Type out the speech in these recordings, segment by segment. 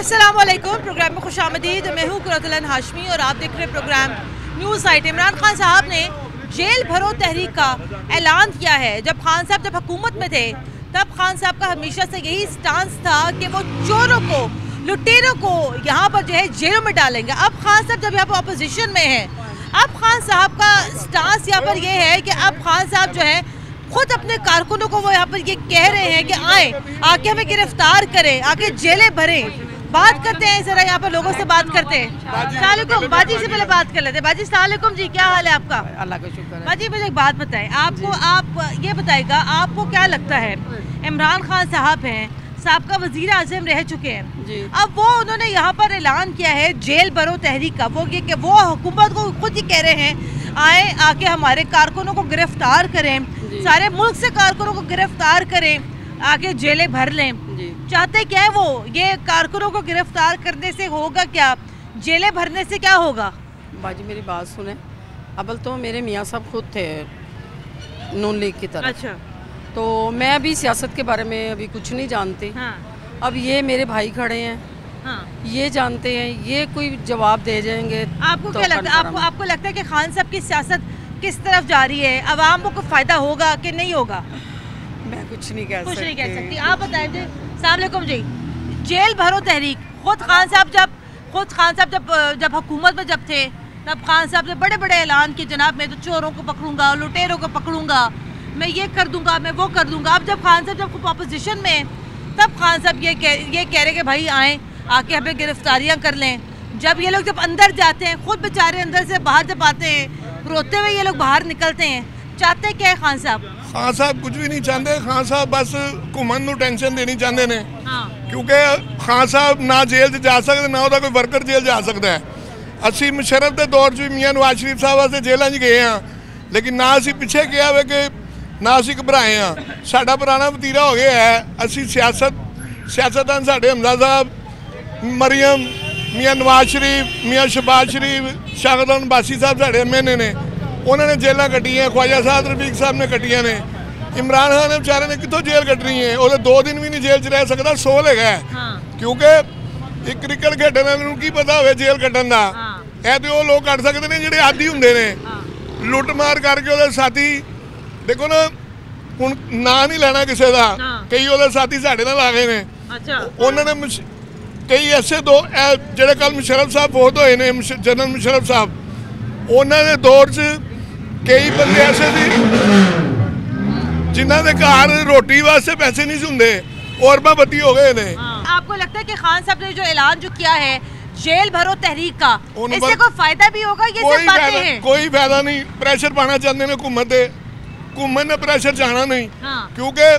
अस्सलामुअलैकुम। प्रोग्राम में खुशामदीद। मैं हूँ कुरतुल हाशमी और आप देख रहे हैं program news site. Imran Khan साहब ने जेल भरो तहरीक का ऐलान किया है। जब खान साहब जब हुकूमत में थे तब खान साहब का हमेशा से यही स्टांस था कि वो चोरों को, लुटेरों को यहाँ पर जो है जेलों में डालेंगे। अब खान साहब जब यहाँ पर अपोजिशन में है, अब खान साहब का स्टांस यहाँ पर ये है कि अब खान साहब जो है खुद अपने कारकुनों को वो यहाँ पर ये कह रहे हैं कि आए, आके हमें गिरफ्तार करें, आके जेलें भरें। बात करते हैं जरा, यहाँ पर लोगों से बात करते हैं। सलामुकुम बाजी से पहले बात कर लेते हैं। बाजी सलामुकुम जी, क्या हाल है आपका? अल्लाह का शुक्र है। बाजी मुझे एक बात बताएं, आपको आप ये बताएगा, आपको क्या लगता है इमरान खान साहब हैं, साहब का वजीर आजम रह चुके हैं जी। अब वो उन्होंने यहाँ पर ऐलान किया है जेल भरो तहरीक का, वो ये कि वो हुकूमत को खुद ही कह रहे हैं आए, आके हमारे कारकुनों को गिरफ्तार करें, सारे मुल्क से कारकुनों को गिरफ्तार करें, आगे जेलें भर लें। चाहते क्या है वो? ये कारकुनों को गिरफ्तार करने से होगा क्या? जेलें भरने से क्या होगा? बाजी मेरी बात सुने, अबल तो मेरे मियाँ साहब खुद थे नून लीग की तरफ। अच्छा। तो मैं अभी सियासत के बारे में अभी कुछ नहीं जानती। हाँ। अब ये मेरे भाई खड़े हैं, हाँ। ये जानते हैं, ये कोई जवाब दे जाएंगे। आपको क्या लगता है? आपको लगता है कि खान साहब की सियासत किस तरफ जा रही है? अवाम को फायदा होगा कि नहीं होगा? मैं कुछ नहीं कह सकती। आप बताएं जी। सलामुअलैकुम जी। जेल भरो तहरीक, खुद खान साहब जब हुकूमत में जब थे तब खान साहब ने बड़े बड़े ऐलान किए, जनाब मैं तो चोरों को पकड़ूंगा, लुटेरों को पकड़ूंगा, मैं ये कर दूंगा, मैं वो कर दूंगा। अब जब खान साहब जब अपोजिशन में तब खान साहब ये कह रहे कि भाई आए, आके हमें गिरफ्तारियाँ कर लें। जब ये लोग जब अंदर जाते हैं, खुद बेचारे अंदर से बाहर जब आते हैं, रोते हुए ये लोग बाहर निकलते हैं। चाहते क्या है खान साहब? खान साहब कुछ भी नहीं चाहते। खान साहब बस घुमन नूं टेंशन देनी चाहते ने। हाँ। क्योंकि खान साहब ना जेल जा सकते, ना उहदा कोई वर्कर जेल जा सकता है। असी मुशर्रफ के दौर च मियाँ नवाज शरीफ साहब वास्ते जेलों गए हाँ, लेकिन ना असी पिछे गया हुए कि ना असी घबराए हाँ। साडा पुराना वतीरा हो गया है। असी सियासतदान साडे हमजा साहब, मरियम, मियाँ नवाज शरीफ, मियाँ शहबाज शरीफ, शागदान बासी साहब साडे एमएनए ने, उन्होंने जेल कट्टियाँ, ख्वाजा साहब रफीक साहब ने कट्टियाँ ने। इमरान खान ने बेचारे ने कितों जेल कट्टनी है? वो 2 दिन भी नहीं जेल च रह सकता, सोल है। हाँ। क्योंकि एक क्रिकेट खेडने वाले की पता हो जेल कट्टन का। हाँ। तो वो लोग कट सकते हैं जो आदी होंगे ने। हाँ। लुट मार करके वो साथी, देखो ना हुण ना नहीं लेना किसी का। हाँ। कई वो साथी साढ़े नाल आ गए ने। अच्छा। उन्होंने कई ऐसे दो जो कल मुशर्रफ साहब बहुत होए ने, जनरल मुशर्रफ साहब, उन्होंने दौर च कई बंदे ऐसे थे जिन्हों के घर रोटी वास्ते पैसे नहीं होंगे, और बत्ती हो गए ने। आपको लगता है कि खान साहब ने जो ऐलान जो किया है जेल भरो तहरीक का, इससे कोई फायदा भी होगा? ये सब बातें हैं। कोई फायदा नहीं। प्रेशर पाना चाहते हैं हुकूमत ने प्रेशर चाहना नहीं। हाँ। क्योंकि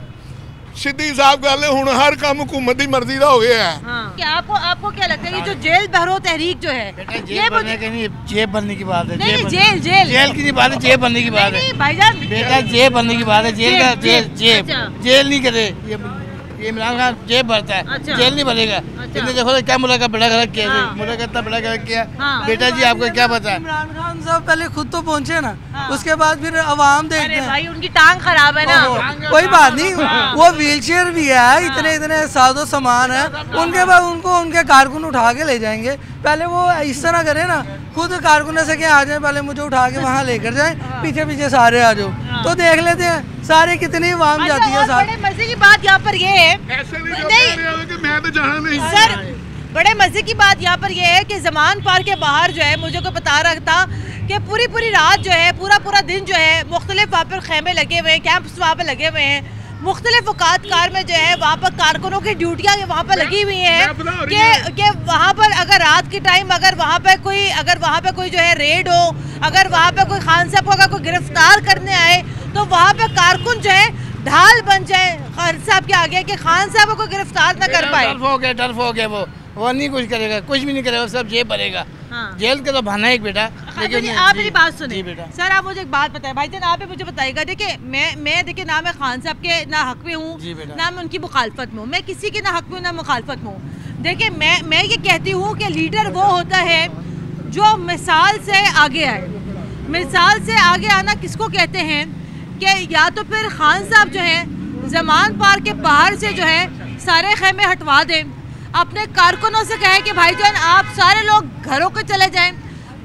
सीधी साफ गल है, हुण हर काम हुकूमत की मर्जी का हो गया है। हाँ। क्या आपको क्या लगता है ये जो जेल भरो तहरीक जो है, जेल बनने की नहीं, जेब बनने की बात है। नहीं, जेल की नहीं बात है, जेब बनने की बात है भाईजान। बेटा जेब बनने की बात है। जेल नहीं करे ये इमरान खान जेब भरता है। अच्छा। जेल नहीं भरेगा। इन्हें देखो क्या मुल्क का बड़ा गलत किया। हाँ। मुल्क का इतना बड़ा गलत किया। हाँ। बेटा जी आपको क्या पता है? इमरान खान साहब पहले खुद तो पहुंचे ना। हाँ। उसके बाद फिर अवाम देखते हैं। भाई उनकी टांग खराब है ना। कोई बात नहीं। हाँ। वो व्हील चेयर भी है, इतने साजो सामान है, उनके बाद उनको उनके कारकुन उठा के ले जाएंगे। पहले वो इस तरह करे ना, खुद कारकुन से क्या आ जाए, पहले मुझे उठा के वहाँ लेकर जाए, पीछे सारे आ जाओ, तो देख लेते हैं सारे कितनी आवाम जाती है। बड़े मजे की बात यहाँ पर ये है, मैं तो जाना नहीं सर, बड़े मजे की बात यहाँ पर ये है कि जमान पार्क के बाहर जो है, मुझे को बता रहा था कि पूरी रात जो है, पूरा दिन जो है, मुख्तलिफ वहाँ पर खेमे लगे हुए हैं, कैंप्स वहाँ पर लगे हुए हैं, मुख्तलिफ औकात कार में जो है वहाँ पर कारकुनों की ड्यूटियाँ वहाँ पर लगी हुई हैं कि वहाँ पर अगर रात के टाइम अगर वहाँ पे कोई जो है रेड हो, अगर वहाँ पे कोई खान साहब को अगर कोई गिरफ्तार करने आए तो वहाँ पे कारकुन जो है ढाल बन जाए खान साहब के आगे कि खान साहब को गिरफ्तार न कर पाए। डर हो गया वो नहीं कुछ करेगा, कुछ भी नहीं करेगा, सब जेल भरेगा। हाँ। जेल का तो बहाना है एक बेटा। लेकिन आप मेरी बात सुनिए सर, आप मुझे एक बात बताएं भाईजान, आप मुझे बताइएगा। देखिए मैं देखिए ना मैं खान साहब के ना हक में हूँ, ना मैं उनकी मुखालफत में हूँ, मैं किसी के ना हक में हूँ ना मुखालफत में हूँ। देखिए मैं ये कहती हूँ कि लीडर वो होता है जो मिसाल से आगे आए। मिसाल से आगे आना किसको कहते हैं कि या तो फिर खान साहब जो है जमान पार्क के बाहर से जो है सारे खेमे हटवा दें, अपने कारकुनों से कहे कि भाईजान आप सारे लोग घरों को चले जाएं,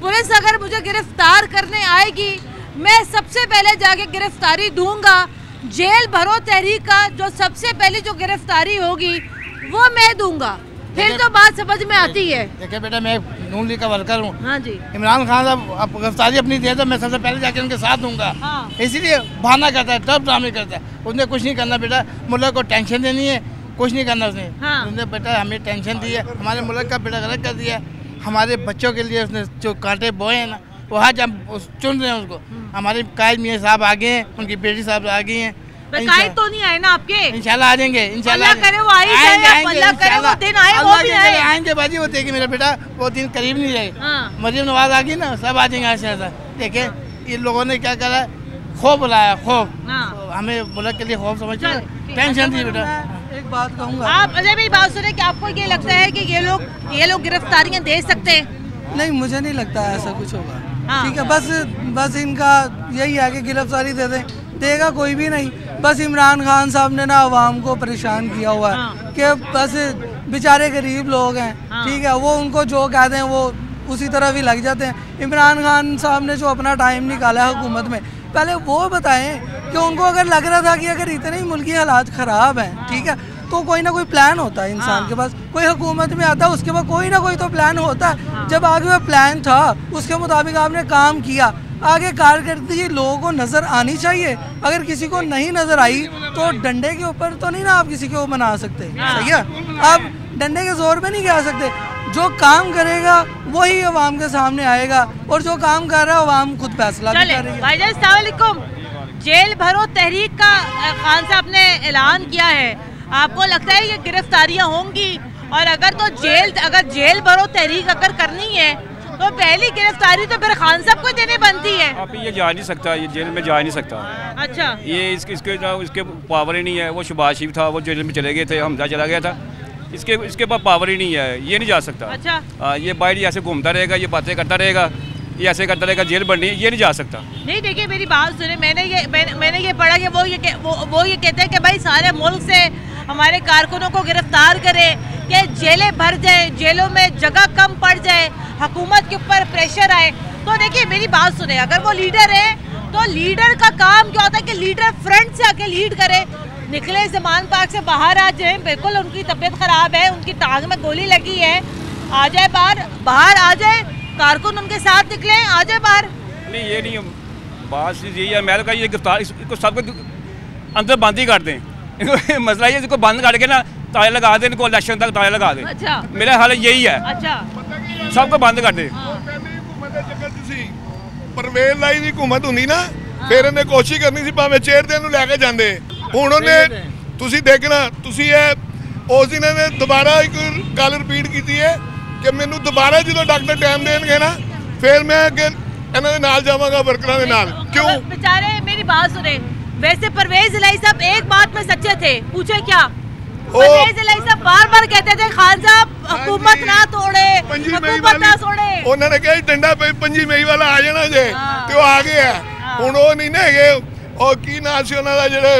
पुलिस अगर मुझे गिरफ्तार करने आएगी मैं सबसे पहले जाके गिरफ्तारी दूंगा, जेल भरो तहरीक का जो सबसे पहली जो गिरफ्तारी होगी वो मैं दूंगा, फिर तो बात समझ में आती है। देखिए बेटा, मैं नून लीग का वर्कर हूँ। हाँ जी। इमरान खान साहब गिरफ्तारी अपनी दे तो मैं सबसे पहले जाके उनके साथ दूंगा। हाँ। इसीलिए बहाना करता है, टफ ड्रामे करता है। उसने कुछ नहीं करना बेटा, मुल्क को टेंशन देनी है, कुछ नहीं करना उसने। हाँ। उसने बेटा हमें टेंशन दी है, हमारे मुल्क का बेटा गलत कर दिया, हमारे बच्चों के लिए उसने जो कांटे बोए हैं ना वो आज हम चुन रहे हैं उसको। हमारे कायद मियाँ साहब आ गए हैं, उनकी बेटी साहब आ गई हैं। कायद तो नहीं आए ना आपके? इंशाल्लाह आ जाएंगे, इंशाल्लाह अल्लाह करे वो आ ही जाए, अल्लाह करे वो दिन आए, वो भी आए। आएंगे बाजी, वो देखिए मेरा बेटा वो दिन करीब नहीं रहे। हाँ। मरीम नवाज आ गई ना, सब आ जाएंगे ऐसे ऐसा। देखिए इन लोगों ने क्या करा, खौफ लाया, खौफ। हाँ। हमें मुल्क के लिए खौफ समझते हैं, टेंशन थी बेटा। एक बात कहूँगा, आप अजय मेरी बात सुने कि आपको ये लगता है कि ये लोग गिरफ्तारियां दे सकते हैं? नहीं मुझे नहीं लगता ऐसा कुछ होगा। हाँ। ठीक है, बस इनका यही है कि गिरफ्तारी दे दें, देगा कोई भी नहीं। बस इमरान खान साहब ने ना आवाम को परेशान किया हुआ है। हाँ। कि बस बेचारे गरीब लोग हैं। हाँ। ठीक है, वो उनको जो कह दें वो उसी तरह भी लग जाते हैं। इमरान खान साहब ने जो अपना टाइम निकाला है हुकूमत में, पहले वो बताएं कि उनको अगर लग रहा था कि अगर इतने ही मुल्की हालात ख़राब हैं, ठीक है, तो कोई ना कोई प्लान होता है इंसान के पास। कोई हुकूमत में आता है उसके बाद कोई ना कोई तो प्लान होता है। जब आगे वो प्लान था उसके मुताबिक आपने काम किया, आगे कारकर्दगी लोगों को नज़र आनी चाहिए। अगर किसी को नहीं नज़र आई तो डंडे के ऊपर तो नहीं ना आप किसी को बना सकते, सही है? आप डंडे के जोर पे नहीं कह सकते। जो काम करेगा वही अवाम के सामने आएगा, और जो काम कर रहा है अवाम खुद फैसला भी कर रही है। भाईजान अस्सलाम वालेकुम। जेल भरो तहरीक का खान साहब ने ऐलान किया है, आपको लगता है ये गिरफ्तारियां होंगी? और अगर जेल भरो तहरीक अगर करनी है तो पहली गिरफ्तारी तो फिर खान साहब को देने बनती है। अभी ये जा नहीं सकता, ये जेल में जा नहीं सकता। अच्छा। ये इसके पावर ही नहीं है। वो शहबाज शरीफ था, वो जेल में चले गए थे, हमजा चला गया था, इसके पास पावर ही नहीं है, ये नहीं जा सकता। अच्छा। ये बाहर ऐसे घूमता रहेगा, ये बातें करता रहेगा, ये ऐसे करता रहेगा, जेल बननी है, ये नहीं जा सकता। नहीं देखिए मेरी बात सुने, मैंने ये पढ़ा कि वो ये कहते हैं कि भाई सारे मुल्क से हमारे कारकुनों को गिरफ्तार करें कि जेलें भर जाए, जेलों में जगह कम पड़ जाए, हुकूमत के ऊपर प्रेशर आए। तो देखिए मेरी बात सुने, अगर वो लीडर है तो लीडर का काम क्या होता है कि लीडर फ्रंट से आके लीड करे, निकले जमान पार्क से बाहर आ जाए, बिल्कुल उनकी तबीयत खराब है, उनकी टांग में गोली लगी है, आ जाए बाहर आ जाए, कारकुन उनके साथ निकले, आ जाए बाहर। नहीं ये नहीं, बात यही है, मैं तो ये गिरफ्तार इसको सबको अंदर बंद ही कर दें। मसला ये इसको बंद करके ना ताले लगा दें, इनको इलेक्शन तक ताले लगा दें। अच्छा। मेरा हाल यही है। अच्छा। सबको बंद कर दें। परवेज लाई ਦੀ हुकूमत ਹੁੰਦੀ ਨਾ, ਫਿਰ ਇਹਨੇ ਕੋਸ਼ਿਸ਼ ਕਰਨੀ ਸੀ ਭਾਵੇਂ ਚੇਅਰ ਤੇ ਇਹਨੂੰ ਲੈ ਕੇ ਜਾਂਦੇ। ਹੁਣ ਉਹਨੇ ਤੁਸੀਂ ਦੇਖਣਾ, ਤੁਸੀਂ ਇਹ ਉਸ ਦਿਨ ਇਹਨੇ ਦੁਬਾਰਾ ਇੱਕ ਗੱਲ ਰਿਪੀਟ ਕੀਤੀ ਹੈ ਕਿ ਮੈਨੂੰ ਦੁਬਾਰਾ ਜਦੋਂ ਡਾਕਟਰ ਟਾਈਮ ਦੇਣਗੇ ਨਾ ਫਿਰ ਮੈਂ ਅੱਗੇ ਇਹਨਾਂ ਦੇ ਨਾਲ ਜਾਵਾਂਗਾ, ਵਰਕਰਾਂ ਦੇ ਨਾਲ। क्यों बेचारे मेरी बात सुने, वैसे परवेज इलाही साहब एक बात में सच्चे थे, पूछे क्या? परवेज इलाही साहब बार कहते थे खान साहब हुकूमत ना तोड़े, हुकूमत ना तोड़े। ਉਹਨਾਂ ਨੇ ਕਿਹਾ ਡੰਡਾ 5 ਮਈ ਵਾਲਾ ਆ ਜਾਣਾ ਜੇ, ਤੇ ਉਹ ਆ ਗਏ ਆ। ਹੁਣ ਉਹ ਨਹੀਂ ਨਾ ਹੈਗੇ, ਉਹ ਕੀ ਨਾਂ ਸੀ ਉਹਨਾਂ ਦਾ ਜਿਹੜੇ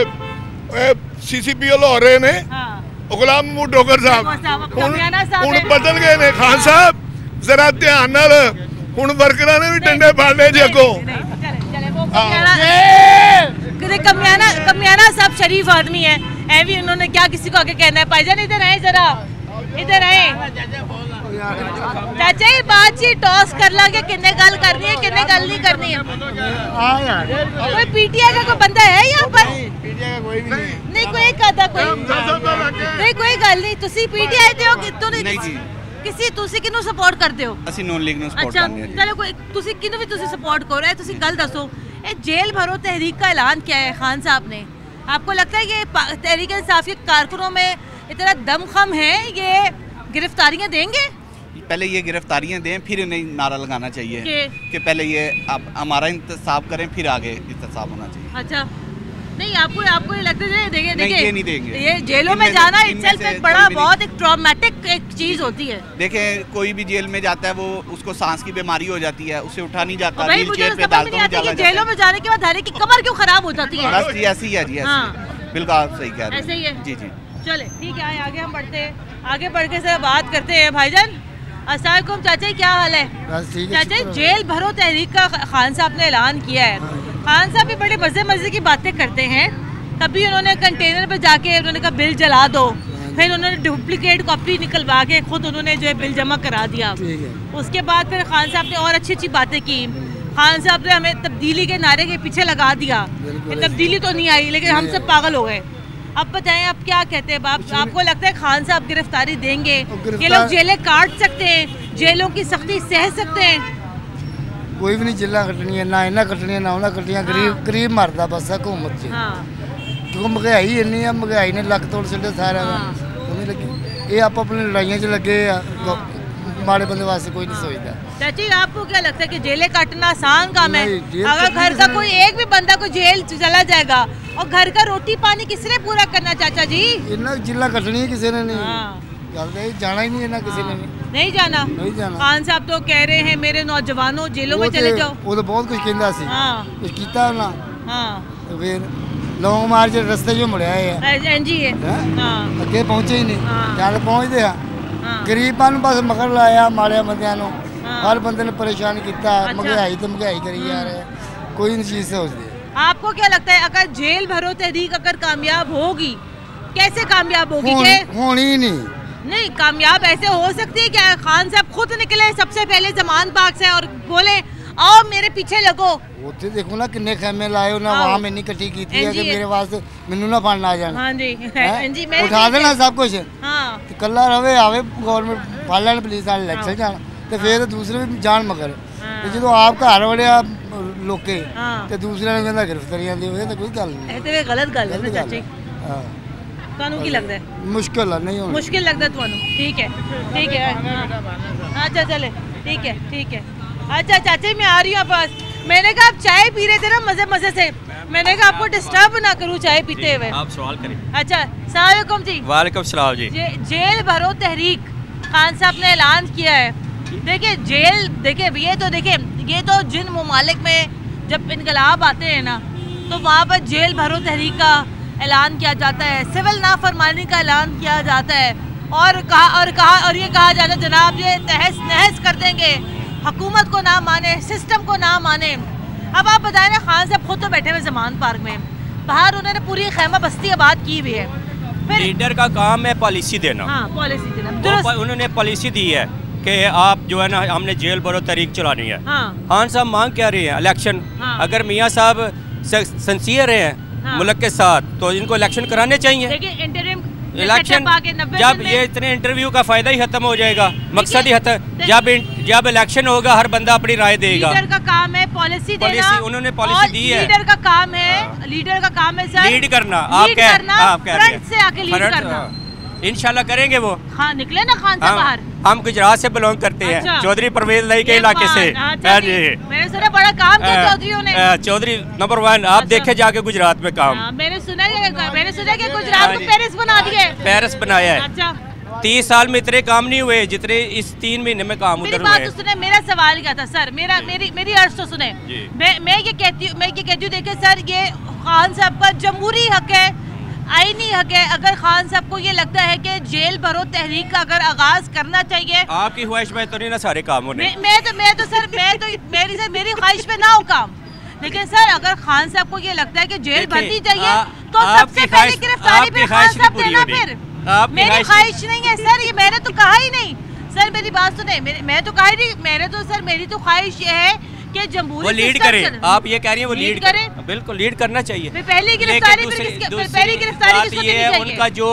CCPO ਲਾਹੌਰ ਰਹੇ ਨੇ, ਗੁਲਾਮ ਮਹਮੂਦ ਡੋਗਰ ਸਾਹਿਬ, ਹੁਣ ਬਦਲ ਗਏ ਨੇ। ਖਾਨ ਸਾਹਿਬ ਜ਼ਰਾ ਧਿਆਨ ਨਾਲ, ਹੁਣ ਵਰਕਰਾਂ ਨੇ ਵੀ ਡੰਡੇ ਫੜ ਲਏ ਜੇ ਅੱਗੋਂ। कमियाना साहब शरीफ आदमी है, ऐवी उन्होंने क्या किसी को आगे कहना है? भाईजान इधर आए, जरा इधर आए। चाचा ये बातचीत टॉस कर लागे, किन्ने गल करनी है किन्ने गल नहीं करनी है। कोई पीटीआई का कोई बंदा है यहाँ पर? नहीं कोई कहता, कोई गल नहीं। तुसी पीटीआई दे हो कितों नहीं? किसी तुसी किन्नू सपोर्ट करते हो? ਅਸੀਂ ਨੌਨ ਲੀਗ ਨੂੰ ਸਪੋਰਟ अच्छा ਕਰਨੇ ਆ ਜੀ। चलो कोई तुसी किन्नू भी तुसी सपोर्ट करो, तुसी गल दसो, ये जेल भरो तहरीक का ऐलान किया है खान साहब ने, आपको लगता है कि तहरीक इंसाफ के कारकुनों में इतना दमखम है, ये गिरफ्तारियां देंगे? पहले ये गिरफ्तारियां दें, फिर इन्हें नारा लगाना चाहिए कि पहले ये आप हमारा इंतसाब करें, फिर आगे इंतसाब होना चाहिए। अच्छा। नहीं आपको ये लगता है? देखिए ये नहीं देंगे। ये जेलों में जाना इटसेल्फ एक बड़ा बहुत एक ट्रॉमेटिक एक चीज होती है। देखें कोई भी जेल में जाता है वो उसको सांस की बीमारी हो जाती है, उसे उठा नहीं जाता, भाई मुझे समझ नहीं आती कि जेलों में जाने के बाद हर एक की कमर क्यों खराब हो जाती है? बस ऐसी है जी, बिल्कुल आप सही कह रहे हैं। ऐसे ही है जी जी। चले ठीक है, आगे हम बढ़ते हैं। आगे बढ़ के सर बात करते हैं। भाईजान अस्सलाम वालेकुम। चाचा क्या हाल है? चाचा जेल भरो तहरीक का खान साहब ने ऐलान किया है। खान साहब भी बड़े मजे की बातें करते हैं। कभी उन्होंने कंटेनर पे जाके उन्होंने कहा बिल जला दो, फिर उन्होंने डुप्लीकेट कॉपी निकलवा के खुद उन्होंने जो है बिल जमा करा दिया। उसके बाद फिर खान साहब ने और अच्छी बातें की। खान साहब ने हमें तब्दीली के नारे के पीछे लगा दिया। तब्दीली तो नहीं आई लेकिन हम सब पागल हो गए। अब बताएं आप क्या कहते हैं बाप? आपको लगता है खान साहब गिरफ्तारी देंगे? ये लोग जेलें काट सकते हैं, जेलों की सख्ती सह सकते हैं? कोई भी नहीं जेल कटनी है, ना इन्हें कटनी है ना उन्हें कटनिया। गरीब मरदा बस है हुकूमत से, क्योंकि महंगाई इन्नी है, महंगाई ने लक तोड़ छे सारा लगी। ये आप अपनी लड़ाइया च लगे माड़े बंदे वास्ते कोई नहीं सोचता। चाची आपको क्या लगता है कि जेलें काटना आसान काम है? अगर घर का कोई एक भी बंदा को जेल चला जाएगा और घर का रोटी पानी किसने पूरा करना चाचा जी? इन्ना जिला कटनी है किसी ने नहीं, जाना ही नहीं है ना किसी ने नहीं जाना। खान साहब तो कह रहे हैं मेरे नौजवानों जेलों में चले जाओ। वो तो बहुत कुछ कहता सी, कुछ कीता ना तो फिर लॉन्ग मार्च रस्ते जो मुड़िया है अगे पहुंचे ही नहीं। जल पहुंचते हैं गरीबां नूं बस मगर लाया, माड़े बंदियां नूं हर बंदे ने परेशान किया। महंगाई तो महंगाई करी जा रहे हैं, कोई नहीं चीज सोचते। आपको क्या लगता है अगर जेल भरो तहरीक अगर कामयाब होगी, कैसे कामयाब होगी? होनी ही नहीं कामयाब ऐसे हो सकती है क्या खान साहब खुद निकले सबसे पहले जमान पाक से और बोले आओ मेरे पीछे लगो? उत्थे देखो ना किन्ने खैमे लाए ना, वहां मैंने इकट्ठी की थी कि मेरे वास्ते मैनू ना फड़ना आ जाना। हां जी मैं उठा देना सब कुछ। हां तो कल्ला रवे आवे गवर्नमेंट फड़ लैन पुलिस वाले इलेक्शन जाना ते फिर दूसरे भी जान मगर ते जो आप घर वड़िया लोके ते दूसरे ने कहंदा गिरफ्तारियां दी होए ते कोई गल नहीं। ਇਹ ਤੇ ਗਲਤ ਗੱਲ ਹੈ ਨਾ ਚਾਚੀ। हां ਤੁਹਾਨੂੰ ਕੀ ਲੱਗਦਾ ਹੈ? मुश्किल है नहीं होना। मुश्किल लगता ਤੁਹਾਨੂੰ? ठीक है अच्छा चले ठीक है। अच्छा चाची मैं आ रही हूँ पास। मैंने कहा आप चाय पी रहे थे ना मजे से, मैंने कहा आपको डिस्टर्ब ना करूँ चाय पीते हुए। आप सवाल करें। अच्छा अस्सलाम वालेकुम जी। वालेकुम सलाम जी। जेल भरो तहरीक खान साहब ने ऐलान किया है। देखिए जेल ये तो जिन ममालिक में जब इनकलाब आते हैं ना तो वहाँ पर जेल भरो तहरीक का ऐलान किया जाता है, सिविल नाफरमानी का ऐलान किया जाता है और ये कहा जाता है जनाब ये तहस नहस कर देंगे, हुकूमत को ना माने, सिस्टम को ना माने। अब आप बताएं ना खान साहब खुद तो बैठे हुए जमान पार्क में, बाहर उन्होंने पूरी खैमा बस्ती आबाद की हुई है। फिर लीडर का काम है पॉलिसी देना। पॉलिसी देना उन्होंने पॉलिसी दी है कि आप जो है ना हमने जेल भरो तहरीक चलानी है। खान साहब मांग क्या रहे हैं? इलेक्शन। अगर मियाँ साहब सिंसियर हैं मुल्क के साथ तो इनको इलेक्शन कराने चाहिए। इलेक्शन जब ये इतने इंटरव्यू का फायदा ही खत्म हो जाएगा, मकसद ही खत्म। जब इलेक्शन होगा हर बंदा अपनी राय देगा। लीडर का काम है पॉलिसी देना। उन्होंने पॉलिसी दी है। लीडर का काम है सर लीड करना। आप कह रहे हैं से आके लीड करना। इंशाल्लाह करेंगे वो। हाँ निकले ना खान साहब बाहर। हम गुजरात से बिलोंग करते हैं। अच्छा। चौधरी परवेज लाई के इलाके से। मैंने सुना बड़ा काम किया चौधरियों ने। चौधरी नंबर 1 आप देखे जाके गुजरात में काम। मैंने सुना कि गुजरात को पेरिस बना दिया। पेरिस बनाया है। 30 साल में इतने काम नहीं हुए जितने इस 3 महीने में काम उधर हुए। तो सुने मेरा सवाल क्या था सर, मेरी अर्ज तो सुने। मैं ये कहती हूँ देखिए सर ये खान साहब का जमहूरी हक है, आईनी हक है। अगर खान साहब को ये लगता है कि जेल भरो तहरीक का अगर आगाज करना चाहिए, आपकी ख्वाहिश में तो नहीं ना सारे काम होने। मेरी ख्वाहिश में ना हो काम, लेकिन सर अगर खान साहब को ये लगता है कि जेल भरनी चाहिए तो सबसे पहले गिरफ्तारी पे खान साहब देना। फिर मेरी ख्वाहिश नहीं है सर, ये मैंने तो कहा ही नहीं सर। मेरी बात सुने, मैं तो कहा ही नहीं। मेरी तो ख्वाहिश ये है कि जमहूरी वो लीड करे। आप ये कह रही हैं वो लीड करे, बिल्कुल लीड करना चाहिए। पहली गिरफ्तारी किसको देनी चाहिए? उनका जो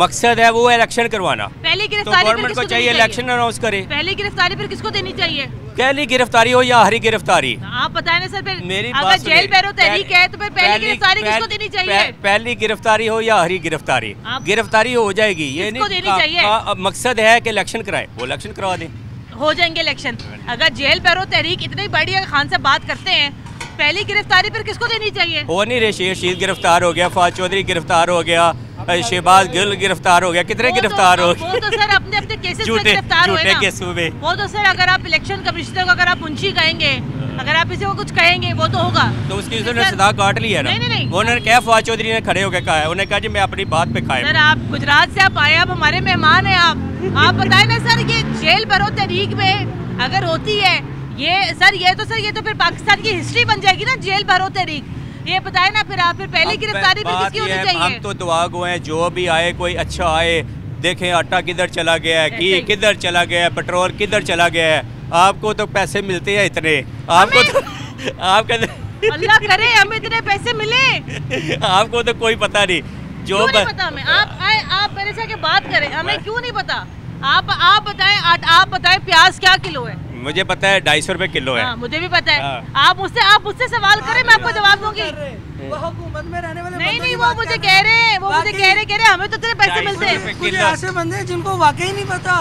मकसद है वो इलेक्शन करवाना। पहली गिरफ्तारी तो गवर्नमेंट को चाहिए इलेक्शन अनाउंस करे। पहली गिरफ्तारी फिर किसको देनी चाहिए? पहली गिरफ्तारी हो या हरी गिरफ्तारी? आप बताएं ना सर। फिर अगर जेल भरो तहरीक है तो फिर पहली गिरफ्तारी किसको देनी चाहिए? पहली गिरफ्तारी हो या हरी गिरफ्तारी? गिरफ्तारी हो जाएगी। ये नहीं मकसद है कि इलेक्शन कराए, वो इलेक्शन करवा दें, हो जाएंगे इलेक्शन। अगर जेल भरो तहरीक इतनी बड़ी खान साहब बात करते हैं, पहली गिरफ्तारी फिर किसको देनी चाहिए? हो नहीं रहे। शेर गिरफ्तार हो गया, फवाद चौधरी गिरफ्तार हो गया, शहबाज गिल गिरफ्तार हो गया, कितने गिरफ्तार हो गए? वो तो सर अपने केसेस में गिरफ्तार हुए ना, केसों में वो तो सर अगर आप इलेक्शन कमिश्नर को अगर आप मुंशी कहेंगे, अगर आप इसे वो कुछ कहेंगे वो तो होगा। तो उसकी उसने सदा काट ली है ना। नहीं। उन्होंने क्या फवाद चौधरी ने खड़े होकर कहा है, उन्होंने कहा जी मैं अपनी बात पे कायम। सर आप गुजरात से आप आए, आप हमारे मेहमान हैं, आप बताएं ना सर, ये जेल भरो तहरीक में अगर होती है ये तो फिर पाकिस्तान की हिस्ट्री बन जाएगी ना, जेल भरो तहरीक। ये बताए ना फिर आप, फिर पहले गिरफ्तारी भी किसकी होनी चाहिए? हम तो दुआ गो हैं, जो भी आए कोई अच्छा आए। देखें आटा किधर चला गया है, घी किधर चला गया है, पेट्रोल किधर चला गया है। आपको तो पैसे मिलते हैं इतने, आपको तो अल्लाह करे हमें इतने पैसे मिले। आपको तो कोई पता नहीं। जो नहीं पता हमें, आप मेरे से बात करें, हमें क्यों नहीं पता? आप बताएं प्याज क्या किलो है? मुझे पता है 250 रुपए किलो है। मुझे भी पता है। आप मुझसे सवाल करें, मैं आपको जवाब दूंगी। वो हुकूमत में रहने वाले नहीं वो मुझे कह रहे हमें तो इतने पैसे मिलते हैं। कुछ ऐसे बंदे हैं जिनको वाकई नहीं पता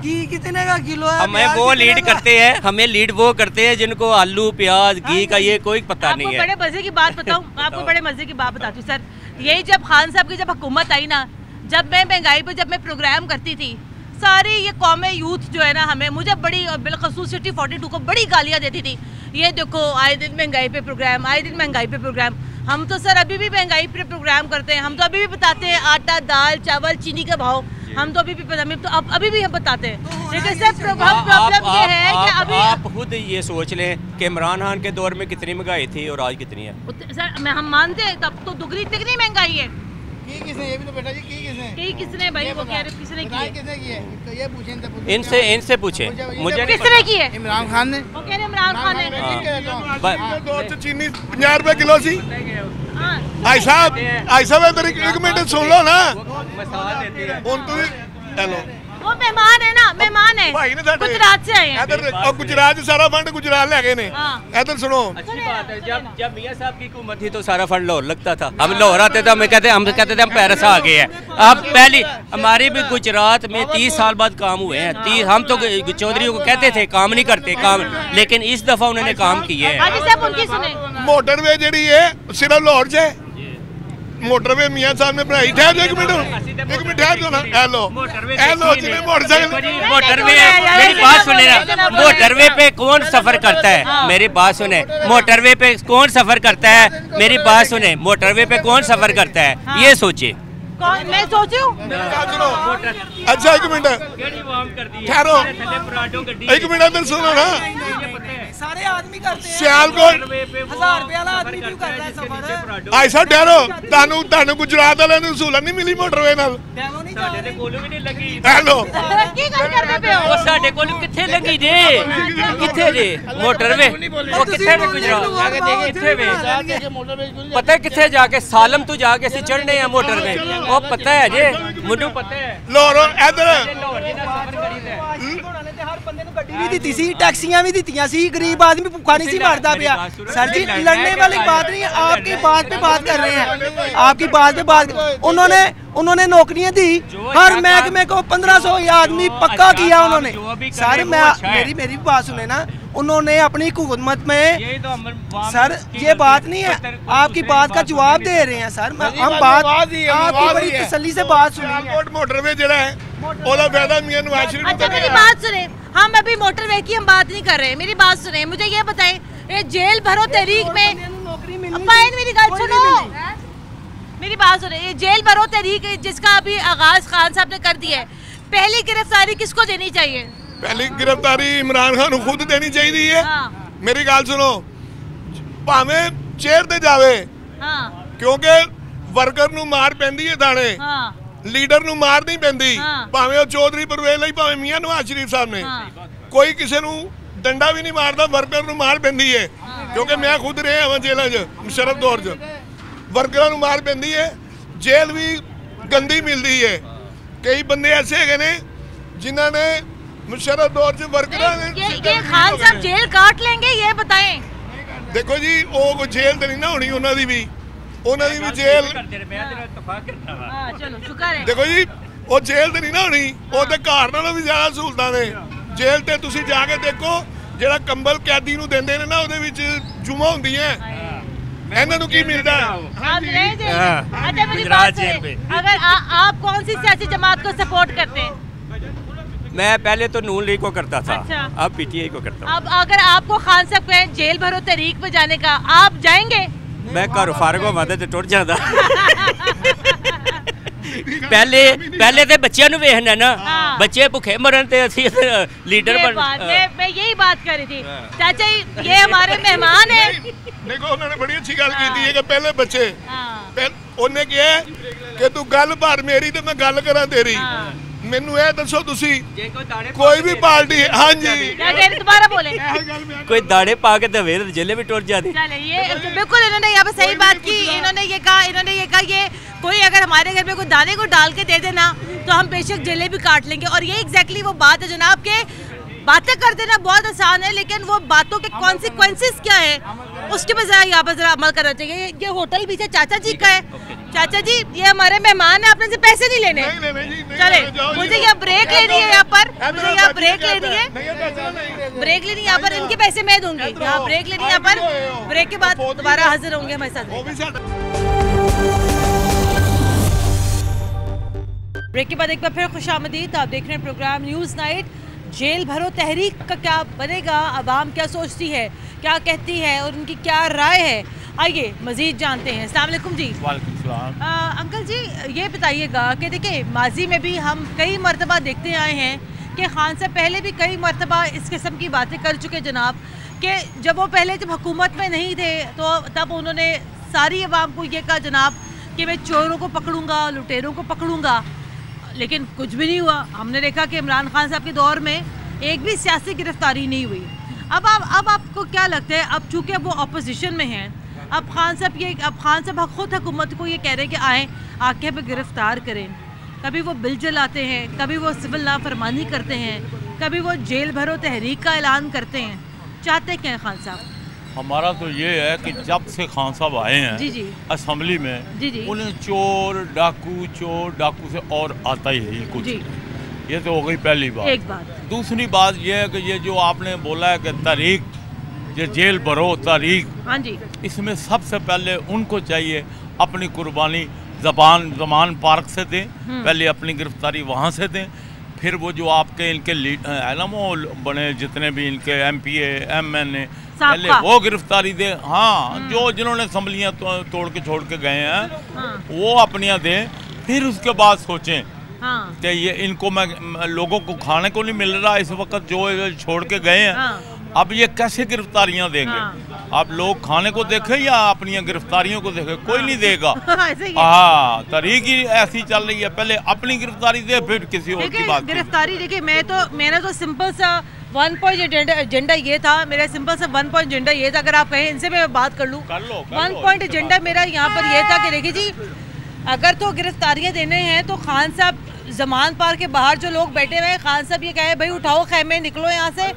कि कितने का किलो है। हमें वो लीड करते हैं, हमें लीड वो करते हैं जिनको आलू प्याज घी का ये कोई पता नहीं है। बड़े मजे की बात बताऊं, आपको बड़े मजे की बात बताती हूँ सर। यही जब खान साहब की जब हुकूमत आई ना, जब मैं महंगाई पे जब मैं प्रोग्राम करती थी, सारी ये कौमें यूथ जो है ना हमें, मुझे बड़ी और बिलखसूस सिटी 42 को बड़ी गालियाँ देती थी। ये देखो आए दिन महंगाई पे प्रोग्राम, आए दिन महंगाई पे प्रोग्राम। हम तो सर अभी भी महंगाई पे प्रोग्राम करते हैं, हम तो अभी भी बताते हैं आटा दाल चावल चीनी का भाव, हम तो अभी भी हम बताते हैं। लेकिन सर प्रॉब्लम ये है कि अभी आप खुद ये सोच लें कि इमरान खान के दौर में कितनी महंगाई थी और आज कितनी है। सर हम मानते हैं तब तो दुगनी तिगनी महंगाई है। किसने ये भी तो बेटा जी किसने भाई वो कह रहे किसने की है? तो ये पूछें इनसे पूछे मुझे किसने की है? इमरान खान ने। वो कह रहे इमरान खान ने। चीनी 50 रुपए किलो सी। भाई साहब इधर एक मिनट सुन लो ना। हेलो वो मेहमान है ना, मेहमान है, भाई ने गुजरात से आए हैं। इधर गुजरात सारा फंड गुजरात ले गए ने। इधर सुनो, अच्छी बात है। जब मियां साहब की हुकूमत थी तो सारा फंड लाहौर लगता था। हम लाहौर आते थे, हम कहते थे हम पेरिस आ गए हैं। अब पहली हमारी भी गुजरात में 30 साल बाद काम हुए हैं। हम तो चौधरी को कहते थे काम नहीं करते काम, लेकिन इस दफा उन्होंने काम किए हैं। मोटरवे जी है सिर्फ लाहौर से मोटरवे मियां साहब ने बनाई। ठहर दो एक मिनट ठहर दो ना। हेलो जिन्हें मोटरवे मेरी बात सुने ना, मोटरवे पे कौन सफर करता है? मेरी बात सुने, मोटरवे पे कौन सफर करता है? मेरी बात सुने, मोटरवे पे कौन सफर करता है ये सोचे। मैं सोचूं? अच्छा एक मिनट ठहरो, एक मिनट अंदर सुनो ना। सारे आदमी करते हैं। सियालकोट 1000 रुपए वाला आदमी क्यों करता है सफर? ऐसा ठहरो, ਤੁਹਾਨੂੰ गुजरात वाले ਨੂੰ सहूलत नहीं मिली मोटरवे नाल। ਸਾਡੇ ਕੋਲ ਵੀ ਨਹੀਂ ਲੱਗੀ। हेलो ਕੀ ਗੱਲ ਕਰਦੇ ਪਏ ਹੋ? ਉਹ ਸਾਡੇ ਕੋਲ ਕਿੱਥੇ ਲੱਗੀ ਜੇ? ਕਿੱਥੇ ਜੇ ਮੋਟਰਵੇ? ਉਹ ਕਿੱਥੇ ਨੇ ਗੁਜਰਾਤ? ਕਿੱਥੇ ਵੇ? ਪਤਾ ਕਿੱਥੇ ਜਾ ਕੇ ਸਾਲਮ ਤੋਂ ਜਾ ਕੇ ਅਸੀਂ ਚੜਨੇ ਆ ਮੋਟਰਵੇ। ਉਹ ਪਤਾ ਹੈ ਜੇ, ਮੈਨੂੰ ਪਤਾ ਹੈ। ਲਾਹੌਰ ਇਧਰ हर बंदे ਨੂੰ ਗੱਡੀ ਵੀ ਦਿੱਤੀ ਸੀ, ਟੈਕਸੀਆਂ ਵੀ ਦਿੱਤੀਆਂ ਸੀ, गरीब आदमी भूखा नहीं सी मरता पिया। सर जी लड़ने वाली बात नहीं है, आपकी बात पे बात कर रहे हैं, आपकी बात पे बात। उन्होंने नौकरियां दी, हर महकमे को 1500 आदमी पक्का किया उन्होंने। सर मेरी बात सुने ना, उन्होंने अपनी हुकूमत में सर ये बात नहीं है, आपकी बात का जवाब दे रहे हैं सर। हम बात आपकी बड़ी तसल्ली से बात सुनी। मोटरवे जरा है ओला फायदा मियां नवाज शरीफ। अच्छा मेरी बात सुने, हम अभी मोटरवे की हम बात नहीं कर रहे हैं, मेरी बात सुने। मुझे ये बताएं, ये जेल भरो तहरीक में मेरी बात सुनो, मेरी बात सुने। ये जेल भरो तहरीक जिसका अभी आगाज खान साहब ने कर दिया है, पहली गिरफ्तारी किसको देनी चाहिए? पहली गिरफ्तारी इमरान खान को खुद देनी चाहिए। मेरी गल सुनो, भावे चेयर ते जावे, क्योंकि वर्कर नू मार पैंदी है दाने, लीडर नू मार नहीं पैंदी। भावे वो चौधरी परवेज लई, भावे मियां नवाज शरीफ साहब ने, कोई किसी नू डंडा भी नहीं मारता, वर्कर नू मार पैंदी है। क्योंकि मैं खुद रहा हाँ जेलों च, मुशर्रफ दौर च वर्करां नू मार पैंदी है, जेल भी गंदी मिलती है। कई बंदे ऐसे है ने जिन्हों ने मुशर्रफ दौर च वर्करां ने खान साहब जेल काट लेंगे, ये बताएं। देखो जी वो जेल तो नहीं ना होनी, उन्होंने भी जेल। देखो जी वो जेल तो नहीं ना होनी, वो तो घर नालों भी ज्यादा सहूलतां ने। जेल ते तुसीं जाके देखो, जिहड़ा कंबल कैदी नूं देंदे ने ना, उहदे विच जुमा हुंदी है। इन्हां नूं की मिलदा है? अच्छा मेरी बात सुनिए, अगर आप कौन सी सियासी जमात को सपोर्ट करते हैं? मैं पहले तो नून लीग को करता था। अच्छा। अब पीटीआई को करता हूँ। अब अगर आपको खान साहब कहें जेल भरो तहरीक पे जाने का, आप जाएंगे? मैं घर फारगो मदद टुट जाता। पहले तो बच्चों ਨੂੰ ਵੇਖਣਾ ना, बच्चे भुखे मरन ते असि लीडर बन। मैं यही बात कर रही थी। चाचा ये हमारे मेहमान हैं। देखो उन्होंने बड़ी अच्छी गल की है कि पहले बच्चे उन्हें कहा कि तू गल भर मेरी तो मैं गल करा तेरी। मैनू ये दसो तुसी कोई भी पार्टी, हाँ जी दोबारा बोले, कोई दाड़े पा के दवे तो जेल भी टूट जाती। ये बिल्कुल इन्होंने यहाँ पे सही बात की। इन्होंने ये कहा ये कोई अगर हमारे घर में कोई दाने को डाल के दे देना तो हम बेशक जेलें भी काट लेंगे। और ये एग्जैक्टली वो बात है जनाब के, बातें कर देना बहुत आसान है लेकिन वो बातों के कॉन्सिक्वेंसेस क्या है उसके पे जरा यहाँ पर जरा अमल करना चाहिए। ये होटल पीछे चाचा जी का है। चाचा जी ये हमारे मेहमान है, आपने से पैसे नहीं लेने। चले मुझे यहाँ ब्रेक लेनी है, यहाँ पर मुझे यहाँ ब्रेक लेनी है, ब्रेक लेनी है यहाँ पर, इनके पैसे मैं दूंगी। यहाँ ब्रेक लेनी है यहाँ पर, ब्रेक के बाद दोबारा हाजिर होंगे हमारे साथ। ब्रेक के बाद एक बार फिर खुशामदीद। आप देख रहे हैं प्रोग्राम न्यूज़ नाइट। जेल भरो तहरीक का क्या बनेगा, अवाम क्या सोचती है, क्या कहती है और उनकी क्या राय है, आइए मजीद जानते हैं। अस्सलाम वालेकुम जी। वालेकुम सलाम। अंकल जी ये बताइएगा कि देखिए माजी में भी हम कई मरतबा देखते आए हैं कि खान साहब पहले भी कई मरतबा इस किस्म की बातें कर चुके जनाब, कि जब वो पहले जब हुकूमत में नहीं थे तो तब उन्होंने सारी अवाम को ये कहा जनाब कि मैं चोरों को पकड़ूंगा, लुटेरों को पकड़ूंगा, लेकिन कुछ भी नहीं हुआ। हमने देखा कि इमरान खान साहब के दौर में एक भी सियासी गिरफ्तारी नहीं हुई। अब आपको क्या लगता है, अब चूँकि वो अपोजिशन में हैं, अब खान साहब खुद हुकूमत को ये कह रहे हैं कि आए आके हमें गिरफ्तार करें। कभी वो बिल जलाते हैं, कभी वो सिविल नाफरमानी करते हैं, कभी वो जेल भरो तहरीक का ऐलान करते हैं। चाहते क्या हैं खान साहब? हमारा तो ये है कि जब से खान साहब आए हैं जी असम्बली में जी उन्हें चोर डाकू से और आता ही है कुछ। ये तो हो गई पहली बात। एक बात। दूसरी बात ये है कि ये जो आपने बोला है कि तारीख, ये जेल भरो तारीख, हाँ जी, इसमें सबसे पहले उनको चाहिए अपनी कुर्बानी जमान पार्क से दें, पहले अपनी गिरफ्तारी वहाँ से दें, फिर वो जो आपके इनके एलमओ बने जितने भी इनके MPA MNA पहले वो गिरफ्तारी दे। हाँ जो जिन्होंने असम्बलियाँ तोड़ के छोड़ के गए हैं वो अपनियाँ दें, फिर उसके बाद सोचें कि ये इनको मैं लोगों को खाने को नहीं मिल रहा इस वक्त जो छोड़ के गए हैं, अब ये कैसे गिरफ्तारियां देंगे? अब लोग खाने को देखें या अपनी गिरफ्तारियों को देखें? कोई नहीं देगा। हाँ तरीक ही ऐसी चल रही है, पहले अपनी गिरफ्तारी दे फिर किसी और की बात। गिरफ्तारी देखिए मैंने तो सिंपल सा 1 पॉइंट एजेंडा ये था, मेरा सिंपल सा 1 पॉइंट एजेंडा ये था, अगर आप कहें इनसे मैं बात कर लूँ। 1 पॉइंट एजेंडा मेरा यहाँ पर ये था कि देखिए जी अगर तो गिरफ्तारियाँ देने हैं तो खान साहब जमान पार के बाहर जो लोग बैठे हुए हैं, खान साहब ये कहे भाई उठाओ खैमे निकलो यहाँ से,